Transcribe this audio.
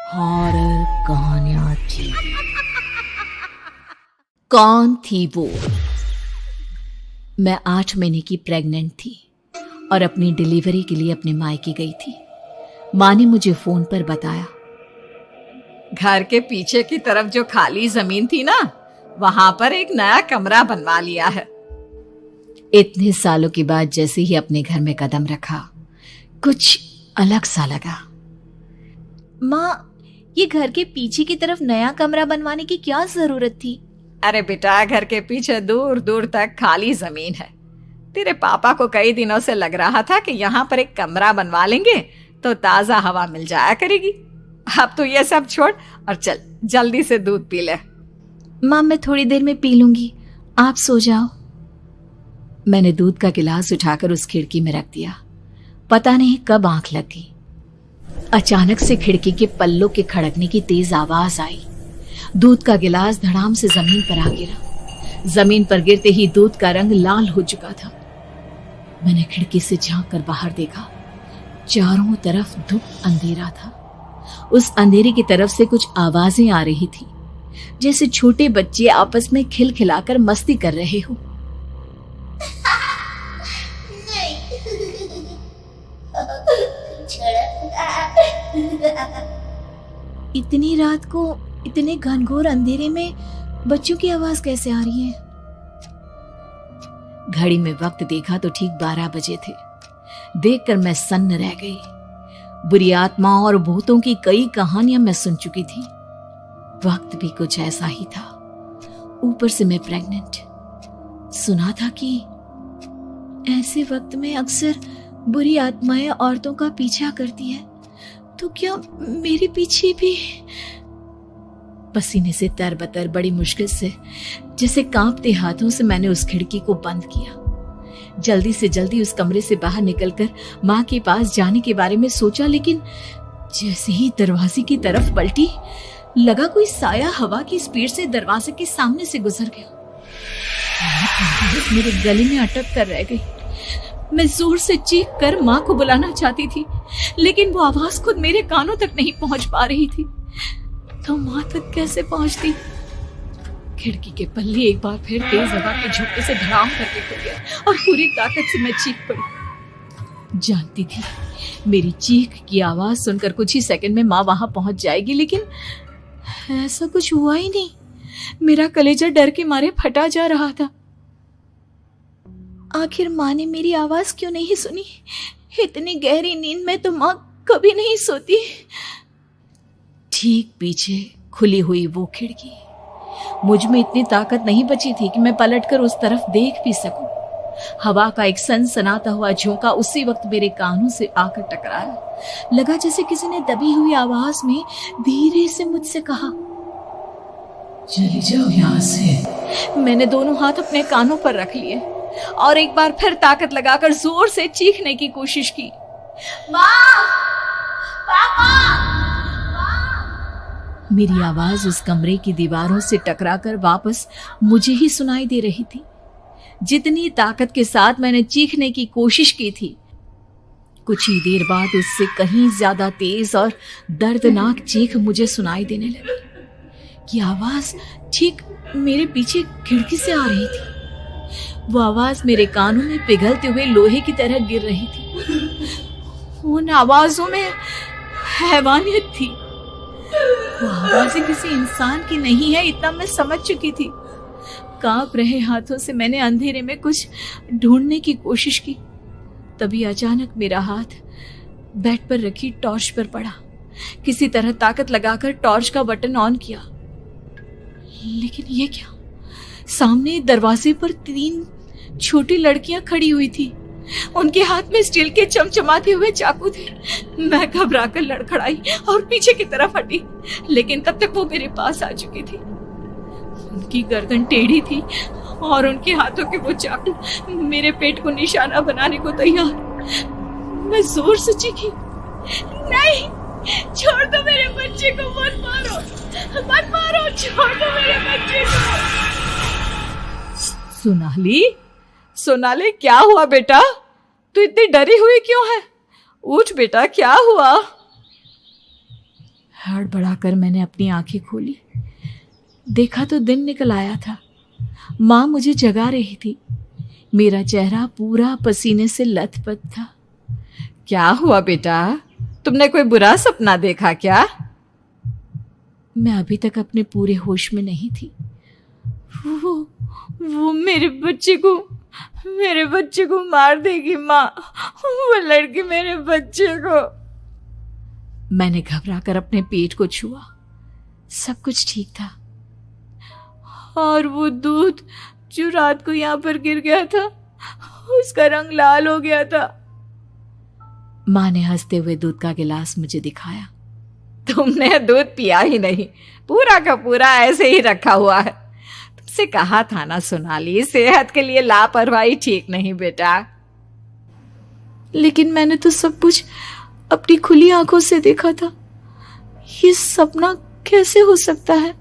Horror कहानियां थी। कौन थी वो? मैं 8 महीने की प्रेग्नेंट थी और अपनी डिलीवरी के लिए अपने मायके गई थी। माँ ने मुझे फोन पर बताया, घर के पीछे की तरफ जो खाली जमीन थी ना, वहां पर एक नया कमरा बनवा लिया है। इतने सालों के बाद जैसे ही अपने घर में कदम रखा, कुछ अलग सा लगा। माँ, ये घर के पीछे की तरफ नया कमरा बनवाने की क्या जरूरत थी? अरे बेटा, घर के पीछे दूर दूर तक खाली जमीन है। तेरे पापा को कई दिनों से लग रहा था कि यहाँ पर एक कमरा बनवा लेंगे तो ताजा हवा मिल जाया करेगी। अब तो ये सब छोड़ और चल जल्दी से दूध पी ले। माँ, मैं थोड़ी देर में पी लूंगी, आप सो जाओ। मैंने दूध का गिलास उठाकर उस खिड़की में रख दिया। पता नहीं कब आंख लग गई। अचानक से खिड़की के पल्लों के खड़कने की तेज आवाज आई। दूध का गिलास धड़ाम से जमीन पर आ गिरा। जमीन पर गिरते ही दूध का रंग लाल हो चुका था। मैंने खिड़की से झांक कर बाहर देखा। चारों तरफ धूप अंधेरा था। उस अंधेरे की तरफ से कुछ आवाजें आ रही थी, जैसे छोटे बच्चे आपस में खिलखिलाकर मस्ती कर रहे हो। इतनी रात को इतने घनघोर अंधेरे में बच्चों की आवाज कैसे आ रही है? घड़ी में वक्त देखा तो ठीक 12 बजे थे। देखकर मैं सन्न रह गई। बुरी आत्माओं और भूतों की कई कहानियां मैं सुन चुकी थी। वक्त भी कुछ ऐसा ही था। ऊपर से मैं प्रेग्नेंट। सुना था कि ऐसे वक्त में अक्सर बुरी आत्माएं औरतों का पीछा करती है, तो क्या मेरे पीछे भी? पसीने से तरबतर बड़ी मुश्किल से, जैसे कांपते हाथों से मैंने उस खिड़की को बंद किया। जल्दी से जल्दी उस कमरे से बाहर निकलकर माँ के पास जाने के बारे में सोचा, लेकिन जैसे ही दरवाजे की तरफ पलटी, लगा कोई साया हवा की स्पीड से दरवाजे के सामने से गुजर गया। मेरे गले में अटक कर रह गई। मैं जोर से चीख कर माँ को बुलाना चाहती थी, लेकिन वो आवाज खुद मेरे कानों तक नहीं पहुंच पा रही थी। तो माँ तक कैसे पहुंचती? खिड़की के पल्ले एक बार फिर तेज हवा के झोंके से धड़ाम करके खुल गया और पूरी ताकत से मैं चीख पड़ी। जानती थी मेरी चीख की आवाज सुनकर कुछ ही सेकंड में माँ वहां पहुंच जाएगी, लेकिन ऐसा कुछ हुआ ही नहीं। मेरा कलेजा डर के मारे फटा जा रहा था। आखिर माँ ने मेरी आवाज क्यों नहीं सुनी? इतनी गहरी नींद में तो माँ कभी नहीं सोती। ठीक पीछे खुली हुई वो खिड़की। मुझ में इतनी ताकत नहीं बची थी कि मैं पलटकर उस तरफ देख भी सकूं। हवा का एक सनसनाता हुआ झोंका उसी वक्त मेरे कानों से आकर टकराया। लगा जैसे किसी ने दबी हुई आवाज में धीरे से मुझसे कहा, चली जाओ यहां से। मैंने दोनों हाथ अपने कानों पर रख लिए और एक बार फिर ताकत लगाकर जोर से चीखने की कोशिश की। माँ! पापा! मेरी आवाज उस कमरे की दीवारों से टकराकर वापस मुझे ही सुनाई दे रही थी। जितनी ताकत के साथ मैंने चीखने की कोशिश की थी, कुछ ही देर बाद उससे कहीं ज्यादा तेज और दर्दनाक चीख मुझे सुनाई देने लगी। कि आवाज ठीक मेरे पीछे खिड़की से आ रही थी। वो आवाज मेरे कानों में पिघलते हुए लोहे की तरह गिर रही थी। उन आवाजों में हैवानियत थी। वो आवाजें किसी इंसान की नहीं है, इतना मैं समझ चुकी थी। कांप रहे हाथों से मैंने अंधेरे में कुछ ढूंढने की कोशिश की। तभी अचानक मेरा हाथ बेड पर रखी टॉर्च पर पड़ा। किसी तरह ताकत लगाकर टॉर्च का बटन ऑन किया, लेकिन ये क्या? सामने दरवाजे पर 3 छोटी लड़कियां खड़ी हुई थी। उनके हाथ में स्टील के चमचमाते हुए चाकू थे। मैं घबराकर लड़खड़ाई और पीछे की तरफ हटी, लेकिन तब तक वो मेरे पास आ चुकी थी। उनकी गर्दन टेढ़ी थी और उनके हाथों के वो चाकू मेरे पेट को निशाना बनाने को तैयार। मैं जोर से चीखी, नहीं, छोड़ दो मेरे बच्चे को, मत मारो, मत मारो, छोड़ दो मेरे बच्चे को। सोनाली, क्या हुआ बेटा? तू इतनी डरी हुई क्यों है? उठ बेटा, क्या हुआ? हड़बड़ाकर मैंने अपनी आंखें खोली। देखा तो दिन निकल आया था। माँ मुझे जगा रही थी। मेरा चेहरा पूरा पसीने से लथपथ था। क्या हुआ बेटा, तुमने कोई बुरा सपना देखा क्या? मैं अभी तक अपने पूरे होश में नहीं थी। वो मेरे बच्चे को मार देगी माँ। वो लड़की मेरे बच्चे को। मैंने घबराकर अपने पेट को छुआ। सब कुछ ठीक था। और वो दूध जो रात को यहाँ पर गिर गया था, उसका रंग लाल हो गया था। माँ ने हंसते हुए दूध का गिलास मुझे दिखाया। तुमने दूध पिया ही नहीं, पूरा का पूरा ऐसे ही रखा हुआ है। तुमसे कहा था ना सोनाली, सेहत के लिए लापरवाही ठीक नहीं बेटा। लेकिन मैंने तो सब कुछ अपनी खुली आंखों से देखा था। ये सपना कैसे हो सकता है?